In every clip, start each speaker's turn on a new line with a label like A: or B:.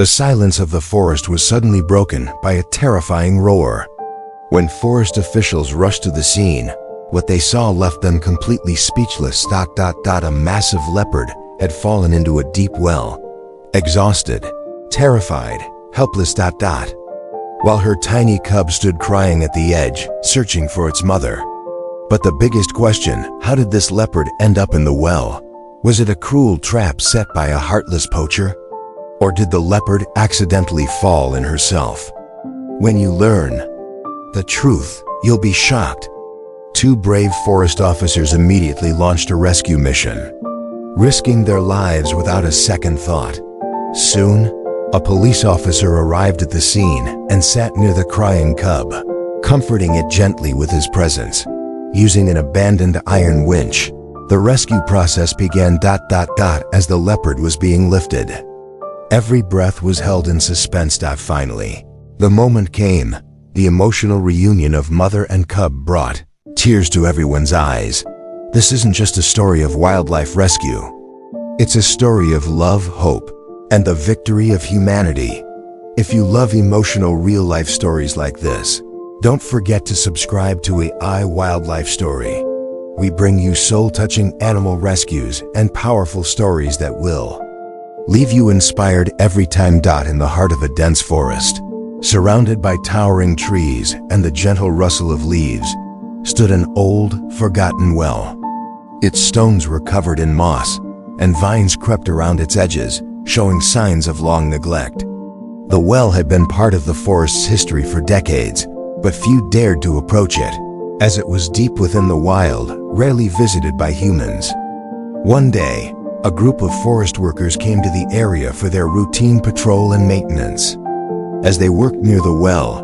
A: The silence of the forest was suddenly broken by a terrifying roar. When forest officials rushed to the scene, what they saw left them completely speechless. A massive leopard had fallen into a deep well, exhausted, terrified, helpless. While her tiny cub stood crying at the edge, searching for its mother. But the biggest question, how did this leopard end up in the well? Was it a cruel trap set by a heartless poacher? Or did the leopard accidentally fall in herself? When you learn the truth, you'll be shocked. Two brave forest officers immediately launched a rescue mission, risking their lives without a second thought. Soon, a police officer arrived at the scene and sat near the crying cub, comforting it gently with his presence. Using an abandoned iron winch, the rescue process began. As the leopard was being lifted, every breath was held in suspense. Finally, the moment came. The emotional reunion of mother and cub brought tears to everyone's eyes. This isn't just a story of wildlife rescue. It's a story of love, hope, and the victory of humanity. If you love emotional real-life stories like this, don't forget to subscribe to AI Wildlife Story. We bring you soul-touching animal rescues and powerful stories that will leave you inspired every time. In the heart of a dense forest, surrounded by towering trees and the gentle rustle of leaves, stood an old, forgotten well. Its stones were covered in moss, and vines crept around its edges, showing signs of long neglect. The well had been part of the forest's history for decades, but few dared to approach it, as it was deep within the wild, rarely visited by humans. One day, a group of forest workers came to the area for their routine patrol and maintenance. As they worked near the well,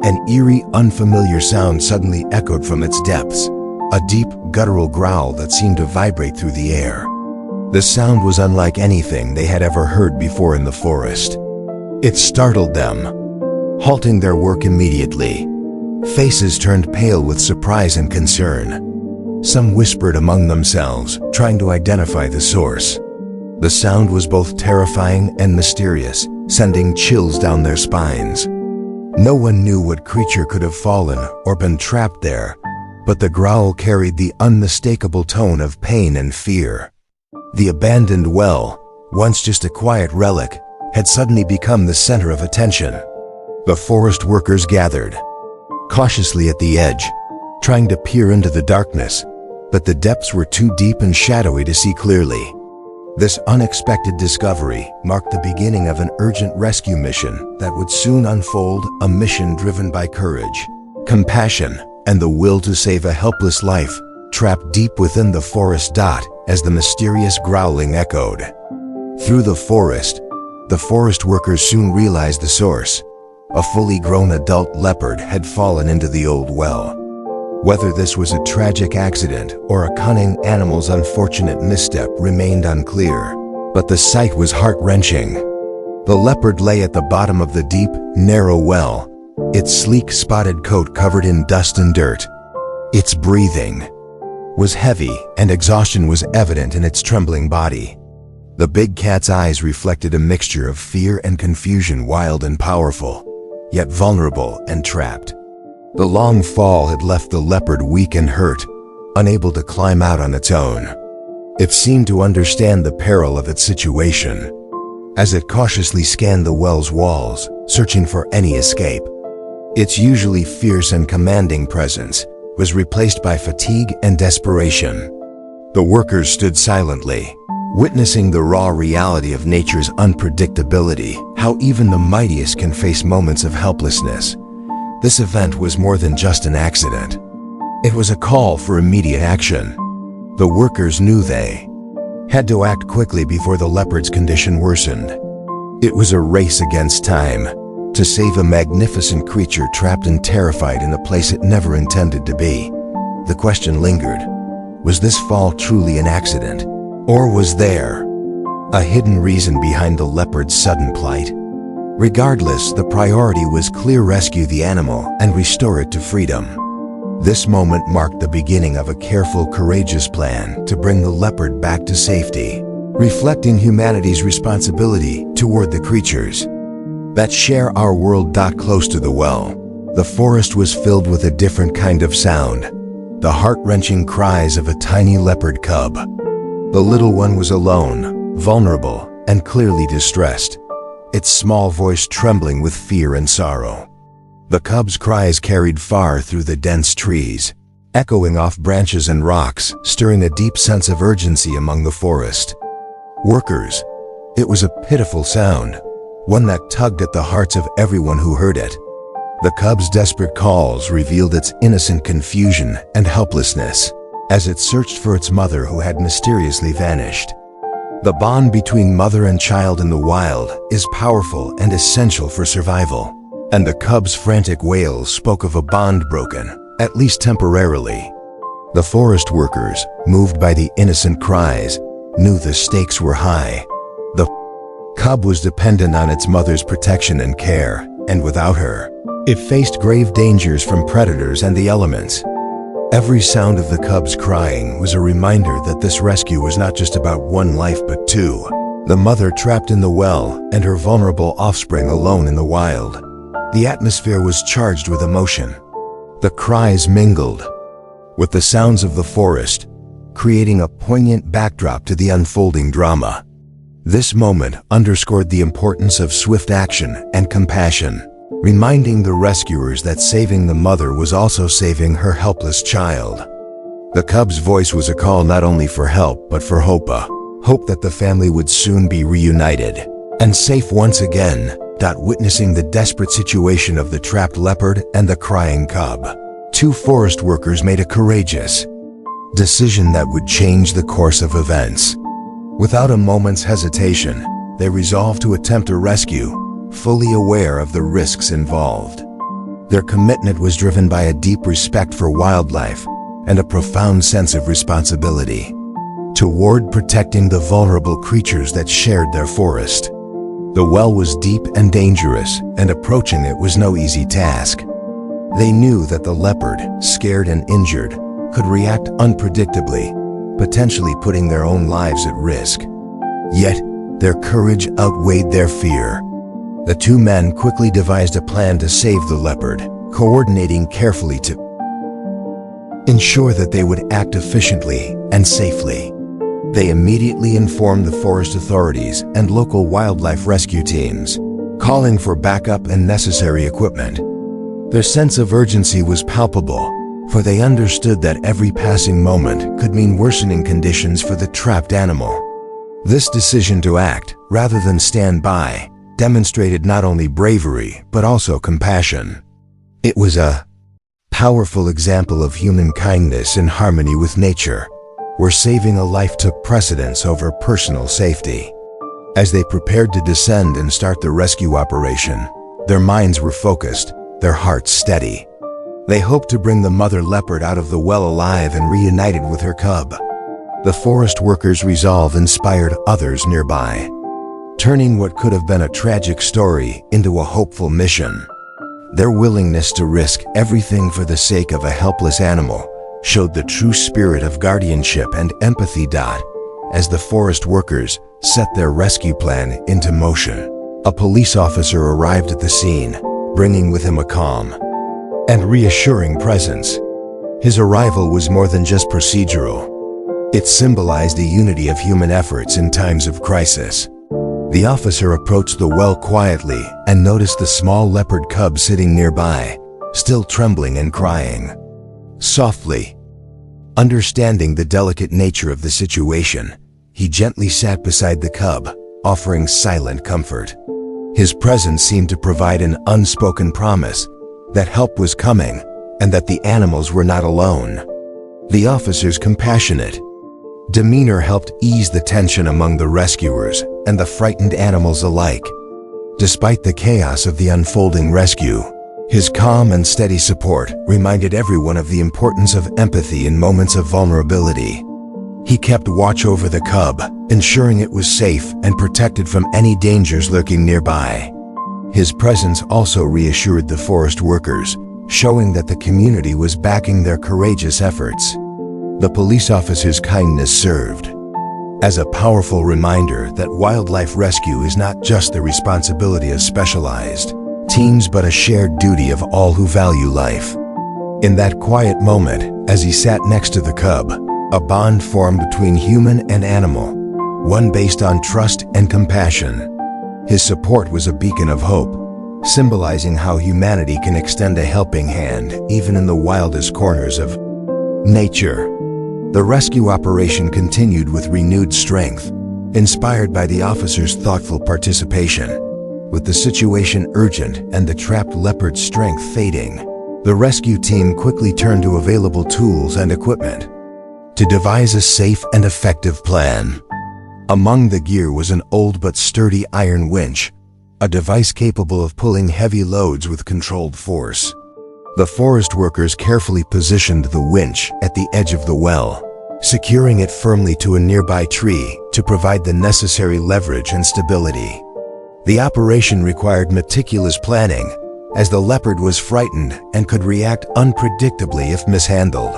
A: an eerie, unfamiliar sound suddenly echoed from its depths, a deep, guttural growl that seemed to vibrate through the air. The sound was unlike anything they had ever heard before in the forest. It startled them, halting their work immediately. Faces turned pale with surprise and concern. Some whispered among themselves, trying to identify the source. The sound was both terrifying and mysterious, sending chills down their spines. No one knew what creature could have fallen or been trapped there, but the growl carried the unmistakable tone of pain and fear. The abandoned well, once just a quiet relic, had suddenly become the center of attention. The forest workers gathered, cautiously at the edge, trying to peer into the darkness, but the depths were too deep and shadowy to see clearly. This unexpected discovery marked the beginning of an urgent rescue mission that would soon unfold, a mission driven by courage, compassion, and the will to save a helpless life trapped deep within the forest. As the mysterious growling echoed through the forest workers soon realized the source. A fully grown adult leopard had fallen into the old well. Whether this was a tragic accident or a cunning animal's unfortunate misstep remained unclear, but the sight was heart-wrenching. The leopard lay at the bottom of the deep, narrow well, its sleek spotted coat covered in dust and dirt. Its breathing was heavy, and exhaustion was evident in its trembling body. The big cat's eyes reflected a mixture of fear and confusion, wild and powerful, yet vulnerable and trapped. The long fall had left the leopard weak and hurt, unable to climb out on its own. It seemed to understand the peril of its situation. As it cautiously scanned the well's walls, searching for any escape, its usually fierce and commanding presence was replaced by fatigue and desperation. The workers stood silently, witnessing the raw reality of nature's unpredictability, how even the mightiest can face moments of helplessness. This event was more than just an accident. It was a call for immediate action. The workers knew they had to act quickly before the leopard's condition worsened. It was a race against time, to save a magnificent creature trapped and terrified in a place it never intended to be. The question lingered. Was this fall truly an accident? Or was there a hidden reason behind the leopard's sudden plight? Regardless, the priority was clear: rescue the animal and restore it to freedom. This moment marked the beginning of a careful, courageous plan to bring the leopard back to safety, reflecting humanity's responsibility toward the creatures that share our world. Close to the well, the forest was filled with a different kind of sound, the heart-wrenching cries of a tiny leopard cub. The little one was alone, vulnerable, and clearly distressed, its small voice trembling with fear and sorrow. The cub's cries carried far through the dense trees, echoing off branches and rocks, stirring a deep sense of urgency among the forest workers. It was a pitiful sound, one that tugged at the hearts of everyone who heard it. The cub's desperate calls revealed its innocent confusion and helplessness as it searched for its mother who had mysteriously vanished. The bond between mother and child in the wild is powerful and essential for survival, and the cub's frantic wails spoke of a bond broken, at least temporarily. The forest workers, moved by the innocent cries, knew the stakes were high. The cub was dependent on its mother's protection and care, and without her, it faced grave dangers from predators and the elements. Every sound of the cub's crying was a reminder that this rescue was not just about one life but two: the mother trapped in the well and her vulnerable offspring alone in the wild. The atmosphere was charged with emotion. The cries mingled with the sounds of the forest, creating a poignant backdrop to the unfolding drama. This moment underscored the importance of swift action and compassion, reminding the rescuers that saving the mother was also saving her helpless child. The cub's voice was a call not only for help but for hope, a hope that the family would soon be reunited and safe once again. Witnessing the desperate situation of the trapped leopard and the crying cub, two forest workers made a courageous decision that would change the course of events. Without a moment's hesitation, they resolved to attempt a rescue, fully aware of the risks involved. Their commitment was driven by a deep respect for wildlife and a profound sense of responsibility toward protecting the vulnerable creatures that shared their forest. The well was deep and dangerous, and approaching it was no easy task. They knew that the leopard, scared and injured, could react unpredictably, potentially putting their own lives at risk. Yet, their courage outweighed their fear. The two men quickly devised a plan to save the leopard, coordinating carefully to ensure that they would act efficiently and safely. They immediately informed the forest authorities and local wildlife rescue teams, calling for backup and necessary equipment. Their sense of urgency was palpable, for they understood that every passing moment could mean worsening conditions for the trapped animal. This decision to act, rather than stand by, demonstrated not only bravery but also compassion. It was a powerful example of human kindness in harmony with nature, where saving a life took precedence over personal safety. As they prepared to descend and start the rescue operation, their minds were focused, their hearts steady. They hoped to bring the mother leopard out of the well alive and reunited with her cub. The forest workers' resolve inspired others nearby, turning what could have been a tragic story into a hopeful mission. Their willingness to risk everything for the sake of a helpless animal showed the true spirit of guardianship and empathy. As the forest workers set their rescue plan into motion, a police officer arrived at the scene, bringing with him a calm and reassuring presence. His arrival was more than just procedural. It symbolized the unity of human efforts in times of crisis. The officer approached the well quietly and noticed the small leopard cub sitting nearby, still trembling and crying softly. Understanding the delicate nature of the situation, he gently sat beside the cub, offering silent comfort. His presence seemed to provide an unspoken promise that help was coming and that the animals were not alone. The officer's compassionate demeanor helped ease the tension among the rescuers and the frightened animals alike. Despite the chaos of the unfolding rescue, his calm and steady support reminded everyone of the importance of empathy in moments of vulnerability. He kept watch over the cub, ensuring it was safe and protected from any dangers lurking nearby. His presence also reassured the forest workers, showing that the community was backing their courageous efforts. The police officer's kindness served as a powerful reminder that wildlife rescue is not just the responsibility of specialized teams but a shared duty of all who value life. In that quiet moment, as he sat next to the cub, a bond formed between human and animal, one based on trust and compassion. His support was a beacon of hope, symbolizing how humanity can extend a helping hand even in the wildest corners of nature. The rescue operation continued with renewed strength, inspired by the officers' thoughtful participation. With the situation urgent and the trapped leopard's strength fading, the rescue team quickly turned to available tools and equipment to devise a safe and effective plan. Among the gear was an old but sturdy iron winch, a device capable of pulling heavy loads with controlled force. The forest workers carefully positioned the winch at the edge of the well, securing it firmly to a nearby tree to provide the necessary leverage and stability. The operation required meticulous planning, as the leopard was frightened and could react unpredictably if mishandled.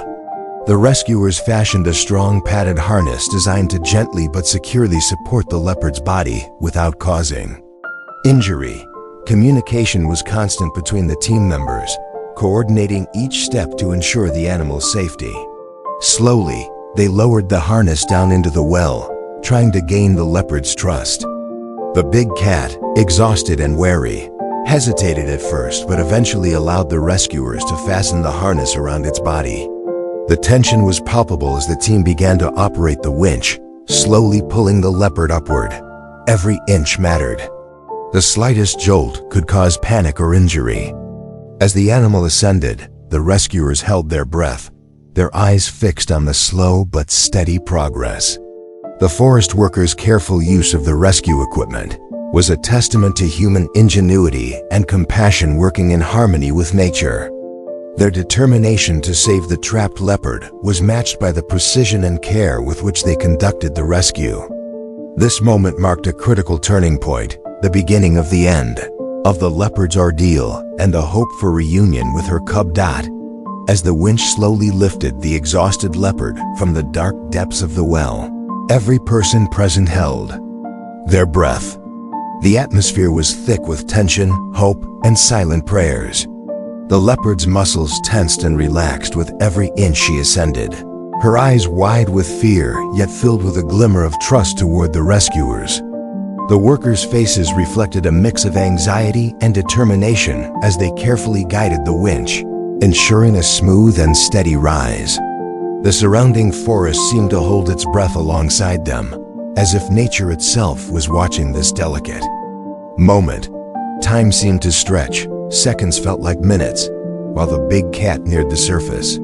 A: The rescuers fashioned a strong padded harness designed to gently but securely support the leopard's body without causing injury. Communication was constant between the team members, coordinating each step to ensure the animal's safety. Slowly, they lowered the harness down into the well, trying to gain the leopard's trust. The big cat, exhausted and wary, hesitated at first but eventually allowed the rescuers to fasten the harness around its body. The tension was palpable as the team began to operate the winch, slowly pulling the leopard upward. Every inch mattered. The slightest jolt could cause panic or injury. As the animal ascended, the rescuers held their breath, their eyes fixed on the slow but steady progress. The forest workers' careful use of the rescue equipment was a testament to human ingenuity and compassion working in harmony with nature. Their determination to save the trapped leopard was matched by the precision and care with which they conducted the rescue. This moment marked a critical turning point, the beginning of the end of the leopard's ordeal and the hope for reunion with her cub Dot. As the winch slowly lifted the exhausted leopard from the dark depths of the well, every person present held their breath. The atmosphere was thick with tension, hope, and silent prayers. The leopard's muscles tensed and relaxed with every inch she ascended, her eyes wide with fear yet filled with a glimmer of trust toward the rescuers. The workers' faces reflected a mix of anxiety and determination as they carefully guided the winch, ensuring a smooth and steady rise. The surrounding forest seemed to hold its breath alongside them, as if nature itself was watching this delicate moment. Time seemed to stretch, seconds felt like minutes, while the big cat neared the surface.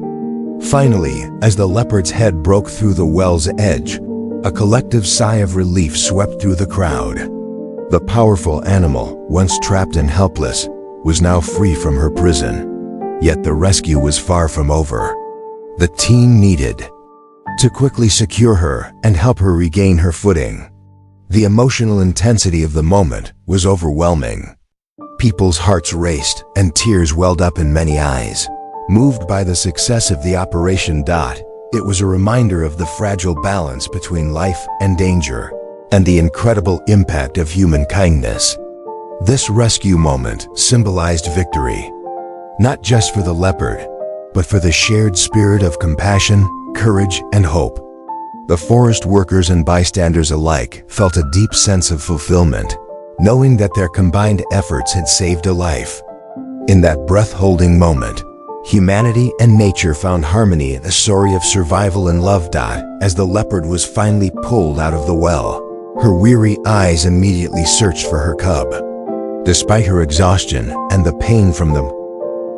A: Finally, as the leopard's head broke through the well's edge, a collective sigh of relief swept through the crowd. The powerful animal, once trapped and helpless, was now free from her prison. Yet the rescue was far from over. The team needed to quickly secure her and help her regain her footing. The emotional intensity of the moment was overwhelming. People's hearts raced and tears welled up in many eyes. Moved by the success of the Operation Dot, it was a reminder of the fragile balance between life and danger, and the incredible impact of human kindness. This rescue moment symbolized victory, not just for the leopard, but for the shared spirit of compassion, courage, and hope. The forest workers and bystanders alike felt a deep sense of fulfillment, knowing that their combined efforts had saved a life. In that breath-holding moment, humanity and nature found harmony in a story of survival and love. As the leopard was finally pulled out of the well, her weary eyes immediately searched for her cub. Despite her exhaustion and the pain from the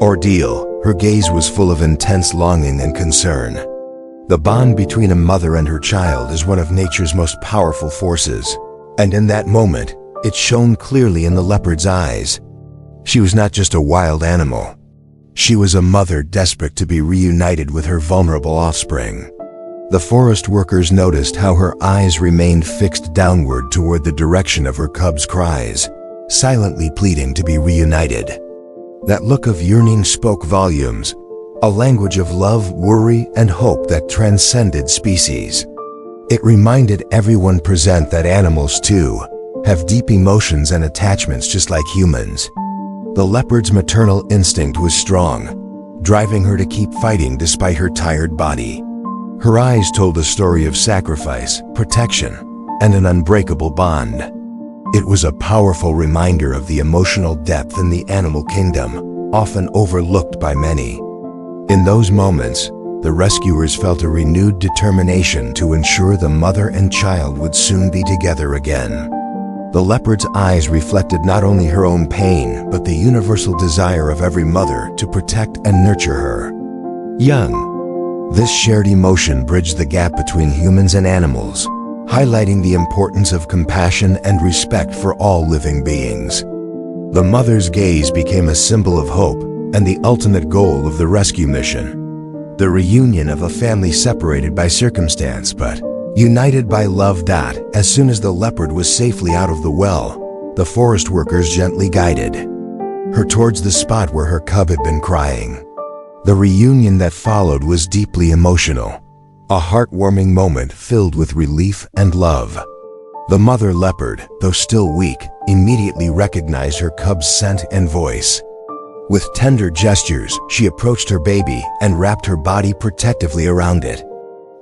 A: ordeal, her gaze was full of intense longing and concern. The bond between a mother and her child is one of nature's most powerful forces, and in that moment, it shone clearly in the leopard's eyes. She was not just a wild animal. She was a mother desperate to be reunited with her vulnerable offspring. The forest workers noticed how her eyes remained fixed downward toward the direction of her cub's cries, silently pleading to be reunited. That look of yearning spoke volumes, a language of love, worry, and hope that transcended species. It reminded everyone present that animals, too, have deep emotions and attachments just like humans. The leopard's maternal instinct was strong, driving her to keep fighting despite her tired body. Her eyes told a story of sacrifice, protection, and an unbreakable bond. It was a powerful reminder of the emotional depth in the animal kingdom, often overlooked by many. In those moments, the rescuers felt a renewed determination to ensure the mother and child would soon be together again. The leopard's eyes reflected not only her own pain, but the universal desire of every mother to protect and nurture her young. This shared emotion bridged the gap between humans and animals, highlighting the importance of compassion and respect for all living beings. The mother's gaze became a symbol of hope and the ultimate goal of the rescue mission, the reunion of a family separated by circumstance but united by love. As soon as the leopard was safely out of the well, the forest workers gently guided her towards the spot where her cub had been crying. The reunion that followed was deeply emotional, a heartwarming moment filled with relief and love. The mother leopard, though still weak, immediately recognized her cub's scent and voice. With tender gestures, she approached her baby and wrapped her body protectively around it.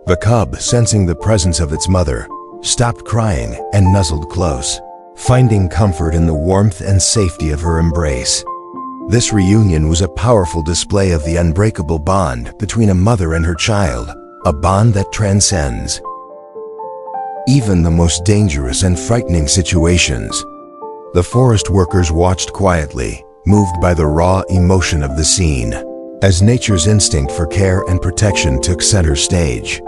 A: The cub, sensing the presence of its mother, stopped crying and nuzzled close, finding comfort in the warmth and safety of her embrace. This reunion was a powerful display of the unbreakable bond between a mother and her child, a bond that transcends even the most dangerous and frightening situations. The forest workers watched quietly, moved by the raw emotion of the scene, as nature's instinct for care and protection took center stage.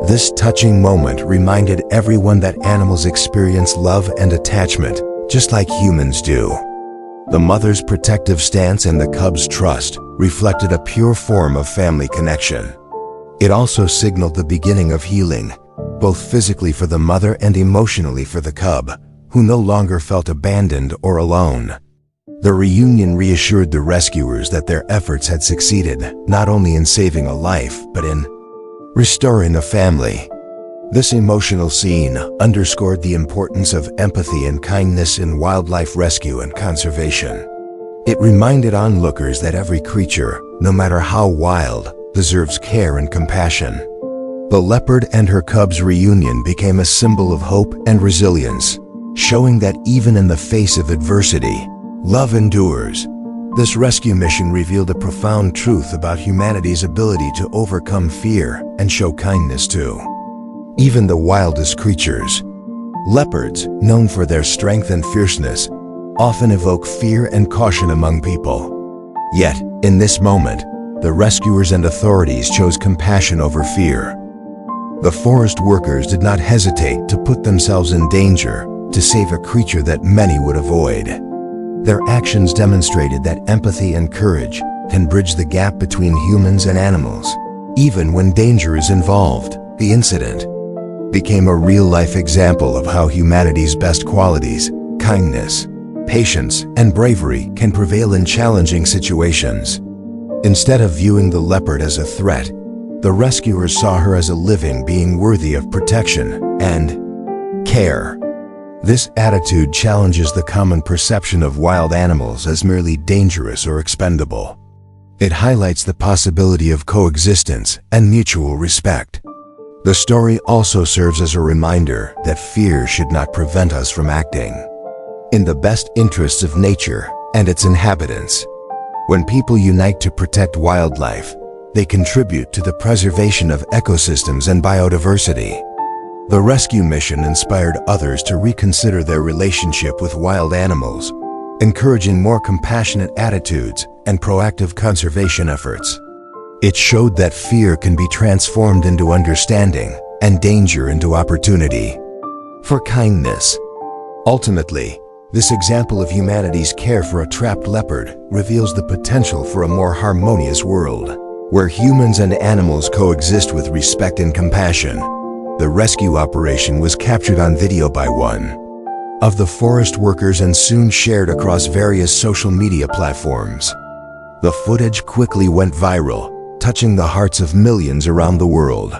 A: This touching moment reminded everyone that animals experience love and attachment, just like humans do. The mother's protective stance and the cub's trust reflected a pure form of family connection. It also signaled the beginning of healing, both physically for the mother and emotionally for the cub, who no longer felt abandoned or alone. The reunion reassured the rescuers that their efforts had succeeded, not only in saving a life, but in restoring a family. This emotional scene underscored the importance of empathy and kindness in wildlife rescue and conservation. It reminded onlookers that every creature, no matter how wild, deserves care and compassion. The leopard and her cub's reunion became a symbol of hope and resilience, showing that even in the face of adversity, love endures. This rescue mission revealed a profound truth about humanity's ability to overcome fear and show kindness to even the wildest creatures. Leopards, known for their strength and fierceness, often evoke fear and caution among people. Yet, in this moment, the rescuers and authorities chose compassion over fear. The forest workers did not hesitate to put themselves in danger to save a creature that many would avoid. Their actions demonstrated that empathy and courage can bridge the gap between humans and animals. Even when danger is involved, the incident became a real-life example of how humanity's best qualities, kindness, patience, and bravery can prevail in challenging situations. Instead of viewing the leopard as a threat, the rescuers saw her as a living being worthy of protection and care. This attitude challenges the common perception of wild animals as merely dangerous or expendable. It highlights the possibility of coexistence and mutual respect. The story also serves as a reminder that fear should not prevent us from acting in the best interests of nature and its inhabitants. When people unite to protect wildlife, they contribute to the preservation of ecosystems and biodiversity. The rescue mission inspired others to reconsider their relationship with wild animals, encouraging more compassionate attitudes and proactive conservation efforts. It showed that fear can be transformed into understanding and danger into opportunity for kindness. Ultimately, this example of humanity's care for a trapped leopard reveals the potential for a more harmonious world, where humans and animals coexist with respect and compassion. The rescue operation was captured on video by one of the forest workers and soon shared across various social media platforms. The footage quickly went viral, touching the hearts of millions around the world.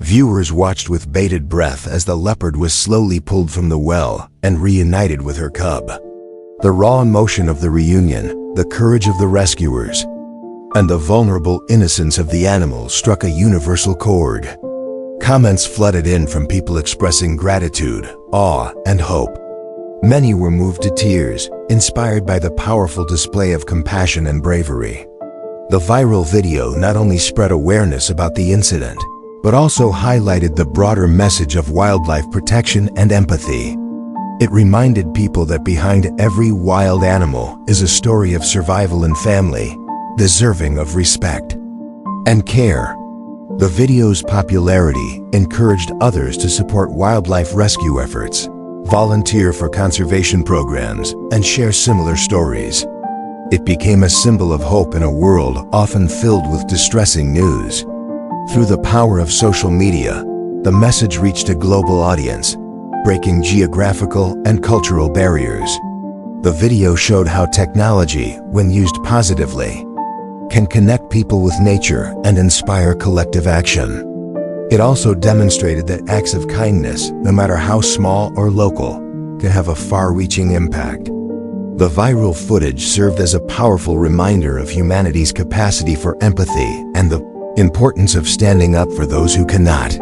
A: Viewers watched with bated breath as the leopard was slowly pulled from the well and reunited with her cub. The raw emotion of the reunion, the courage of the rescuers, and the vulnerable innocence of the animal struck a universal chord. Comments flooded in from people expressing gratitude, awe, and hope. Many were moved to tears, inspired by the powerful display of compassion and bravery. The viral video not only spread awareness about the incident, but also highlighted the broader message of wildlife protection and empathy. It reminded people that behind every wild animal is a story of survival and family, deserving of respect and care. The video's popularity encouraged others to support wildlife rescue efforts, volunteer for conservation programs, and share similar stories. It became a symbol of hope in a world often filled with distressing news. Through the power of social media, the message reached a global audience, breaking geographical and cultural barriers. The video showed how technology, when used positively, can connect people with nature and inspire collective action. It also demonstrated that acts of kindness, no matter how small or local, can have a far-reaching impact. The viral footage served as a powerful reminder of humanity's capacity for empathy and the importance of standing up for those who cannot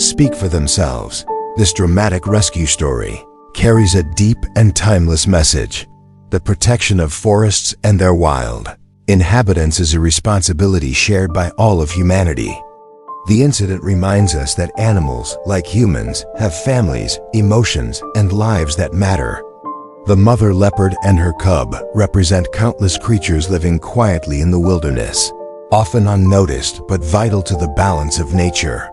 A: speak for themselves. This dramatic rescue story carries a deep and timeless message. The protection of forests and their wild inhabitants is a responsibility shared by all of humanity. The incident reminds us that animals, like humans, have families, emotions, and lives that matter. The mother leopard and her cub represent countless creatures living quietly in the wilderness, often unnoticed but vital to the balance of nature.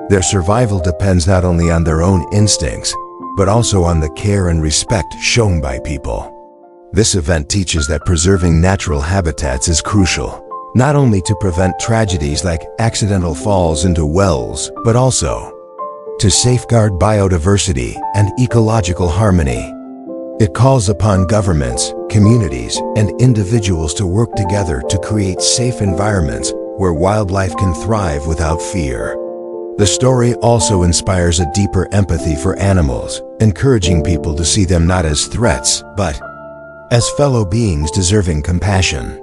A: Their survival depends not only on their own instincts, but also on the care and respect shown by people. This event teaches that preserving natural habitats is crucial, not only to prevent tragedies like accidental falls into wells, but also to safeguard biodiversity and ecological harmony. It calls upon governments, communities, and individuals to work together to create safe environments where wildlife can thrive without fear. The story also inspires a deeper empathy for animals, encouraging people to see them not as threats, but as fellow beings deserving compassion.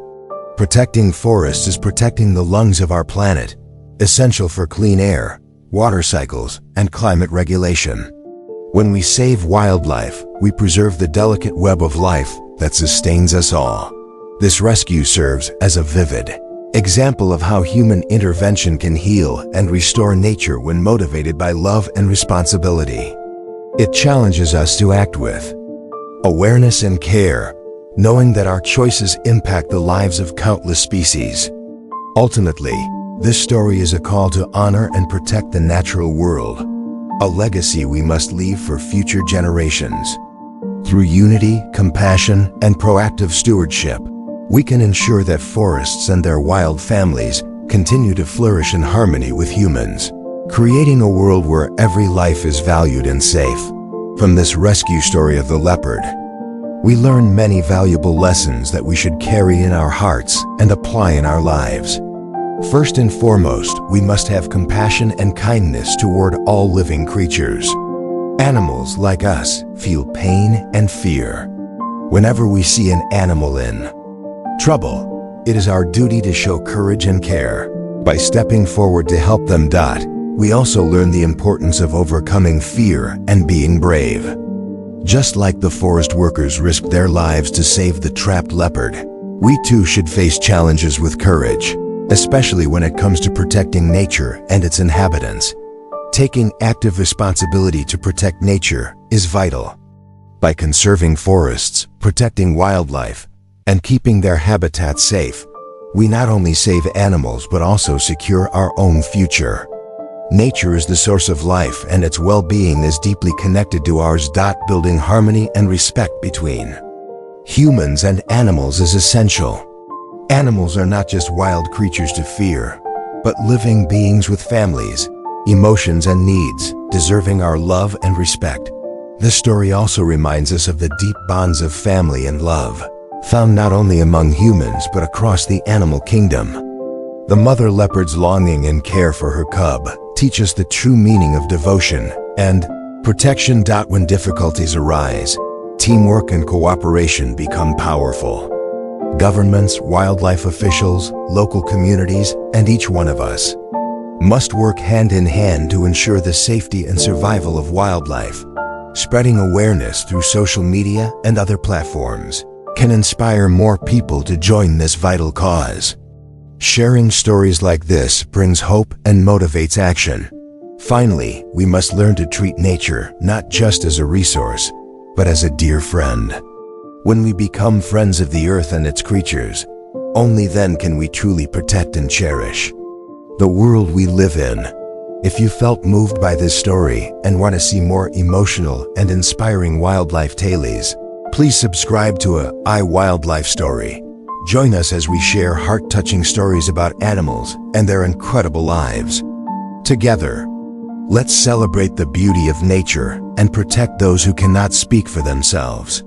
A: Protecting forests is protecting the lungs of our planet, essential for clean air, water cycles, and climate regulation. When we save wildlife, we preserve the delicate web of life that sustains us all. This rescue serves as a vivid example of how human intervention can heal and restore nature when motivated by love and responsibility. It challenges us to act with awareness and care, knowing that our choices impact the lives of countless species. Ultimately, this story is a call to honor and protect the natural world, a legacy we must leave for future generations. Through unity, compassion, and proactive stewardship, we can ensure that forests and their wild families continue to flourish in harmony with humans, creating a world where every life is valued and safe. From this rescue story of the leopard, we learn many valuable lessons that we should carry in our hearts and apply in our lives. First and foremost, we must have compassion and kindness toward all living creatures. Animals, like us, feel pain and fear. Whenever we see an animal in trouble, it is our duty to show courage and care. By stepping forward to help them, we also learn the importance of overcoming fear and being brave. Just like the forest workers risked their lives to save the trapped leopard, we too should face challenges with courage, especially when it comes to protecting nature and its inhabitants. Taking active responsibility to protect nature is vital. By conserving forests, protecting wildlife, and keeping their habitats safe, we not only save animals but also secure our own future. Nature is the source of life, and its well-being is deeply connected to ours. Building harmony and respect between humans and animals is essential. Animals are not just wild creatures to fear, but living beings with families, emotions, and needs, deserving our love and respect. This story also reminds us of the deep bonds of family and love, found not only among humans but across the animal kingdom. The mother leopard's longing and care for her cub teach us the true meaning of devotion and protection. When difficulties arise, teamwork and cooperation become powerful. Governments, wildlife officials, local communities, and each one of us must work hand in hand to ensure the safety and survival of wildlife. Spreading awareness through social media and other platforms can inspire more people to join this vital cause. Sharing stories like this brings hope and motivates action. Finally, we must learn to treat nature not just as a resource, but as a dear friend. When we become friends of the earth and its creatures, only then can we truly protect and cherish the world we live in. If you felt moved by this story and want to see more emotional and inspiring wildlife tales, please subscribe to iWildlife Story. Join us as we share heart-touching stories about animals and their incredible lives. Together, let's celebrate the beauty of nature and protect those who cannot speak for themselves.